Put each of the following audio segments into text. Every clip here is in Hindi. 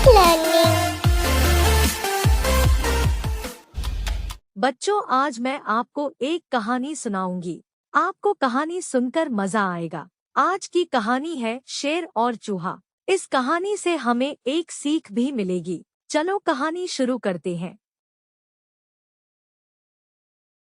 learning. बच्चों, आज मैं आपको एक कहानी सुनाऊंगी। आपको कहानी सुनकर मजा आएगा। आज की कहानी है शेर और चूहा। इस कहानी से हमें एक सीख भी मिलेगी। चलो कहानी शुरू करते हैं।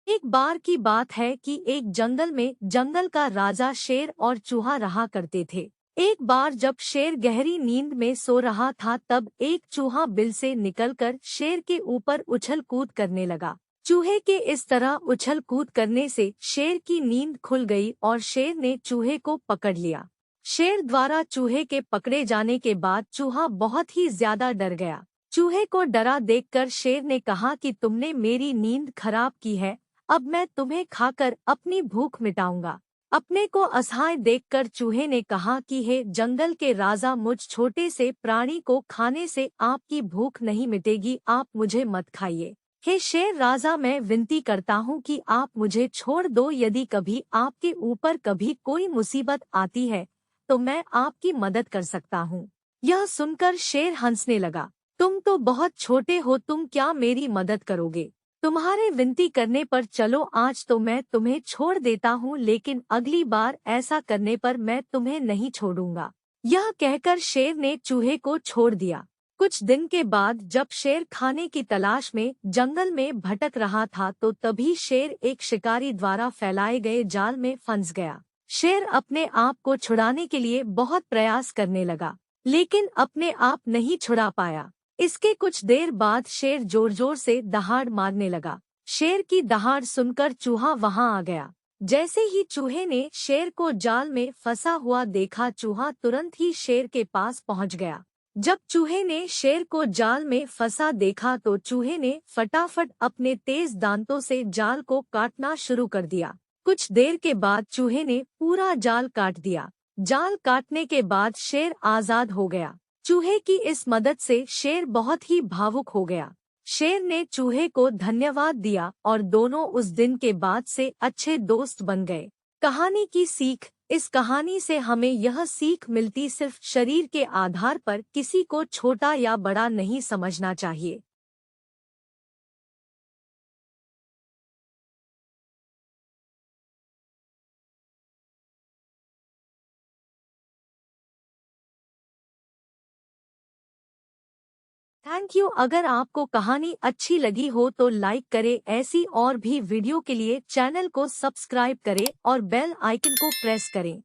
एक बार की बात है कि एक जंगल में जंगल का राजा शेर और चूहा रहा करते थे। एक बार जब शेर गहरी नींद में सो रहा था, तब एक चूहा बिल से निकलकर शेर के ऊपर उछल कूद करने लगा। चूहे के इस तरह उछल कूद करने से शेर की नींद खुल गई और शेर ने चूहे को पकड़ लिया। शेर द्वारा चूहे के पकड़े जाने के बाद चूहा बहुत ही ज्यादा डर गया। चूहे को डरा देखकर शेर ने कहा कि तुमने मेरी नींद खराब की है, अब मैं तुम्हें खाकर अपनी भूख मिटाऊंगा। अपने को असहाय देखकर चूहे ने कहा कि हे जंगल के राजा, मुझ छोटे से प्राणी को खाने से आपकी भूख नहीं मिटेगी, आप मुझे मत खाइए। हे शेर राजा, मैं विनती करता हूँ कि आप मुझे छोड़ दो। यदि कभी आपके ऊपर कभी कोई मुसीबत आती है तो मैं आपकी मदद कर सकता हूँ। यह सुनकर शेर हंसने लगा। तुम तो बहुत छोटे हो, तुम क्या मेरी मदद करोगे? तुम्हारे विनती करने पर चलो, आज तो मैं तुम्हें छोड़ देता हूँ, लेकिन अगली बार ऐसा करने पर मैं तुम्हें नहीं छोड़ूंगा। यह कहकर शेर ने चूहे को छोड़ दिया। कुछ दिन के बाद जब शेर खाने की तलाश में जंगल में भटक रहा था, तो तभी शेर एक शिकारी द्वारा फैलाए गए जाल में फंस गया। शेर अपने आप को छुड़ाने के लिए बहुत प्रयास करने लगा, लेकिन अपने आप नहीं छुड़ा पाया। इसके कुछ देर बाद शेर जोर जोर से दहाड़ मारने लगा। शेर की दहाड़ सुनकर चूहा वहां आ गया। जैसे ही चूहे ने शेर को जाल में फंसा हुआ देखा, चूहा तुरंत ही शेर के पास पहुंच गया। जब चूहे ने शेर को जाल में फंसा देखा तो चूहे ने फटाफट अपने तेज दांतों से जाल को काटना शुरू कर दिया। कुछ देर के बाद चूहे ने पूरा जाल काट दिया। जाल काटने के बाद शेर आजाद हो गया। चूहे की इस मदद से शेर बहुत ही भावुक हो गया। शेर ने चूहे को धन्यवाद दिया और दोनों उस दिन के बाद से अच्छे दोस्त बन गए। कहानी की सीख। इस कहानी से हमें यह सीख मिलती, सिर्फ शरीर के आधार पर किसी को छोटा या बड़ा नहीं समझना चाहिए। Thank you. अगर आपको कहानी अच्छी लगी हो तो लाइक करें। ऐसी और भी वीडियो के लिए चैनल को सब्सक्राइब करें और बेल आइकन को प्रेस करें।